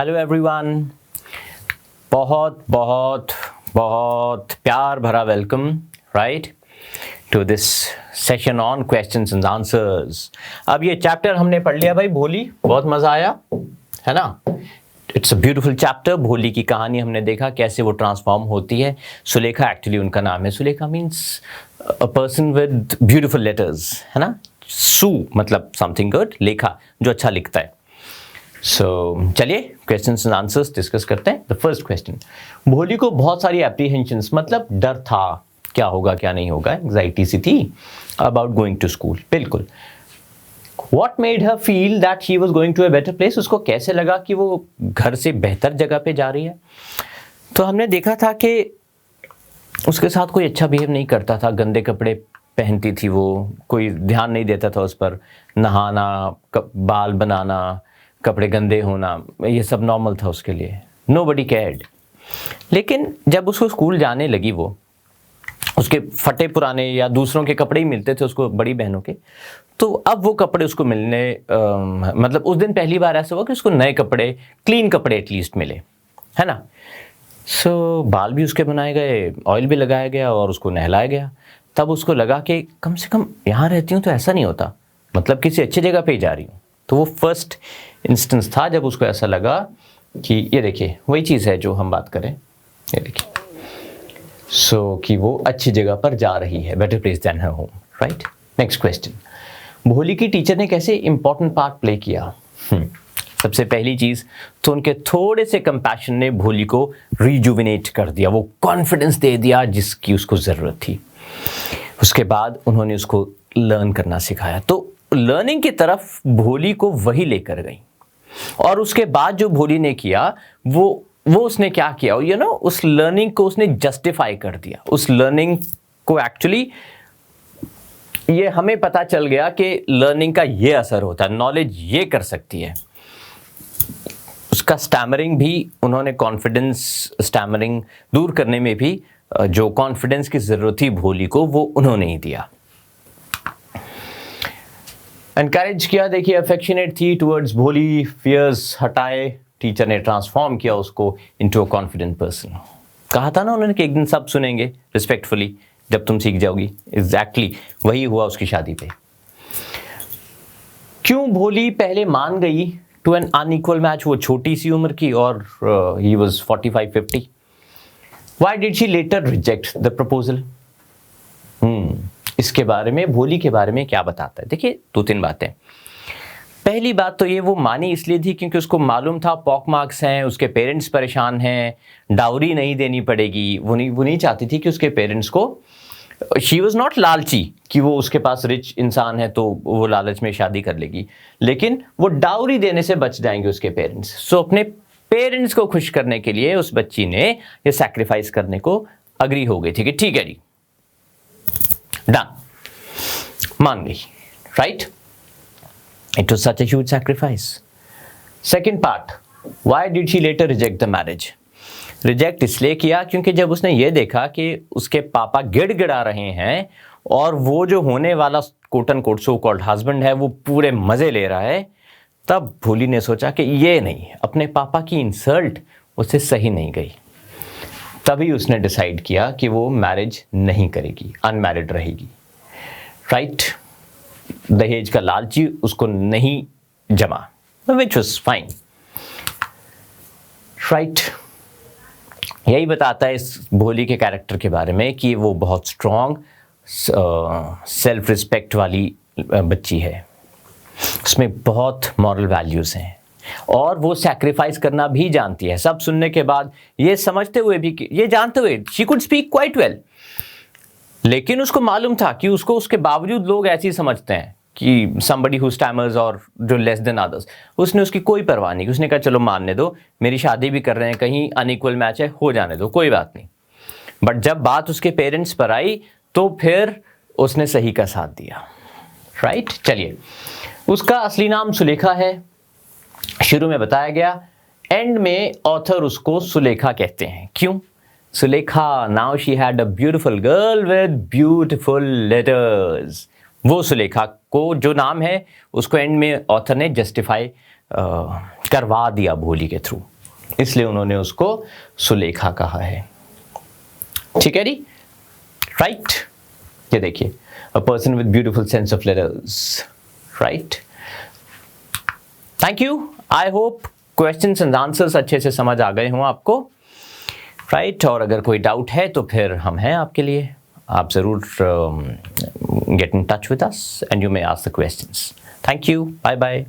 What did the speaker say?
Hello everyone, बहुत बहुत बहुत प्यार भरा welcome right to this session on questions and answers. अब ये चैप्टर हमने पढ़ लिया भाई, भोली, बहुत मजा आया है ना। It's a beautiful chapter. भोली की कहानी हमने देखा कैसे वो ट्रांसफॉर्म होती है। सुलेखा एक्चुअली उनका नाम है। Sulekha means a person with beautiful letters, है ना। सु मतलब समथिंग गुड, लेखा जो अच्छा लिखता है। चलिए क्वेश्चंस एंड आंसर्स डिस्कस करते हैं। द फर्स्ट क्वेश्चन, भोली को बहुत सारी एप्रीहेंशंस मतलब डर था, क्या होगा क्या नहीं होगा, एंग्जाइटी सी थी अबाउट गोइंग टू स्कूल। बिल्कुल। What made her feel that she was going to a better place? उसको कैसे लगा कि वो घर से बेहतर जगह पे जा रही है? तो हमने देखा था कि उसके साथ कोई अच्छा बिहेव नहीं करता था, गंदे कपड़े पहनती थी वो, कोई ध्यान नहीं देता था उस पर, नहाना, बाल बनाना, कपड़े गंदे होना, ये सब नॉर्मल था उसके लिए। Nobody cared। लेकिन जब उसको स्कूल जाने लगी, वो उसके फटे पुराने या दूसरों के कपड़े ही मिलते थे उसको, बड़ी बहनों के, तो अब वो कपड़े उसको मिलने मतलब उस दिन पहली बार ऐसा हुआ कि उसको नए कपड़े, क्लीन कपड़े एटलीस्ट मिले, है ना। बाल भी उसके बनाए गए, ऑयल भी लगाया गया और उसको नहलाया गया। तब उसको लगा कि कम से कम यहाँ रहती हूँ तो ऐसा नहीं होता, मतलब किसी अच्छी जगह पे ही जा रही हूँ। तो वो फर्स्ट इंस्टेंस था जब उसको ऐसा लगा कि ये देखिए वही चीज़ है जो हम बात करें, ये देखिए कि वो अच्छी जगह पर जा रही है, बेटर प्लेस देन हर होम, राइट। नेक्स्ट क्वेश्चन, भोली की टीचर ने कैसे इंपॉर्टेंट पार्ट प्ले किया? सबसे पहली चीज तो उनके थोड़े से कंपैशन ने भोली को रिजुविनेट कर दिया, वो कॉन्फिडेंस दे दिया जिसकी उसको जरूरत थी। उसके बाद उन्होंने उसको लर्न करना सिखाया, तो लर्निंग की तरफ भोली को वही लेकर गई। और उसके बाद जो भोली ने किया वो उसने क्या किया, उस लर्निंग को उसने जस्टिफाई कर दिया। उस लर्निंग को एक्चुअली ये हमें पता चल गया कि लर्निंग का ये असर होता है, नॉलेज ये कर सकती है। उसका स्टैमरिंग भी उन्होंने, कॉन्फिडेंस स्टैमरिंग दूर करने में भी जो कॉन्फिडेंस की जरूरत थी भोली को, वो उन्होंने ही दिया। एनकरेज किया, देखिए अफेक्शनेट थी टुवर्ड्स भोली, फियर्स हटाए, टीचर ने ट्रांसफॉर्म किया उसको इनटू अ कॉन्फिडेंट पर्सन। कहा था ना उन्होंने कि एक दिन सब सुनेंगे रिस्पेक्टफुली जब तुम सीख जाओगी। एग्जैक्टली वही हुआ उसकी शादी पे। क्यों भोली पहले मान गई टू एन अनइक्वल मैच? वो छोटी सी उम्र की और ही was 45-50। Why did she later reject the proposal? इसके बारे में, भोली के बारे में क्या बताता है? देखिए 2-3 बातें। पहली बात तो ये, वो मानी इसलिए थी क्योंकि उसको मालूम था पॉक मार्क्स हैं, उसके पेरेंट्स परेशान हैं, डाउरी नहीं देनी पड़ेगी। वो नहीं चाहती थी कि उसके पेरेंट्स को, शी वॉज नॉट लालची कि वो उसके पास रिच इंसान है तो वो लालच में शादी कर लेगी, लेकिन वो डाउरी देने से बच जाएंगे उसके पेरेंट्स। सो अपने पेरेंट्स को खुश करने के लिए उस बच्ची ने ये सैक्रिफाइस करने को अग्री हो गई थी कि ठीक है जी, डन, मान गई, right. It was such a huge sacrifice. Second part, why did she later reject the marriage? Reject इसलिए किया क्योंकि जब उसने ये देखा कि उसके पापा गिड़गिड़ा रहे हैं और वो जो होने वाला quote and quote so called husband है वो पूरे मजे ले रहा है, तब भोली ने सोचा कि ये नहीं, अपने पापा की इंसल्ट उससे सही नहीं गई। तभी उसने डिसाइड किया कि वो मैरिज नहीं करेगी, अनमैरिड रहेगी, राइट। दहेज का लालची उसको नहीं जमा, विच वॉज फाइन, राइट। यही बताता है इस भोली के कैरेक्टर के बारे में कि वो बहुत स्ट्रॉन्ग, सेल्फ रिस्पेक्ट वाली बच्ची है, उसमें बहुत मॉरल वैल्यूज हैं और वो सैक्रिफाइस करना भी जानती है। सब सुनने के बाद, ये समझते हुए भी, ये जानते हुए, she could speak quite well, लेकिन उसको मालूम था कि उसको उसके बावजूद लोग ऐसे ही समझते हैं कि somebody who stammers और जो लेस देन अदर्स। उसने उसकी कोई परवाह नहीं, उसने कहा चलो मानने दो, मेरी शादी भी कर रहे हैं, कहीं अनइक्वल मैच है, हो जाने दो, कोई बात नहीं। बट जब बात उसके पेरेंट्स पर आई तो फिर उसने सही का साथ दिया, राइट। चलिए, उसका असली नाम सुलेखा है, शुरू में बताया गया, एंड में ऑथर उसको सुलेखा कहते हैं। क्यों Sulekha? Now she had a beautiful girl with beautiful letters. वो सुलेखा को जो नाम है उसको एंड में ऑथर ने जस्टिफाई करवा दिया भोली के थ्रू। इसलिए उन्होंने उसको सुलेखा कहा है। ठीक है जी, राइट। ये देखिए, a person with beautiful sense of letters, right. Thank you. I hope questions and answers अच्छे से समझ आ गए हों आपको, राइट। और अगर कोई डाउट है तो फिर हम हैं आपके लिए, आप ज़रूर get in touch with us and you may ask the questions. Thank you, bye bye.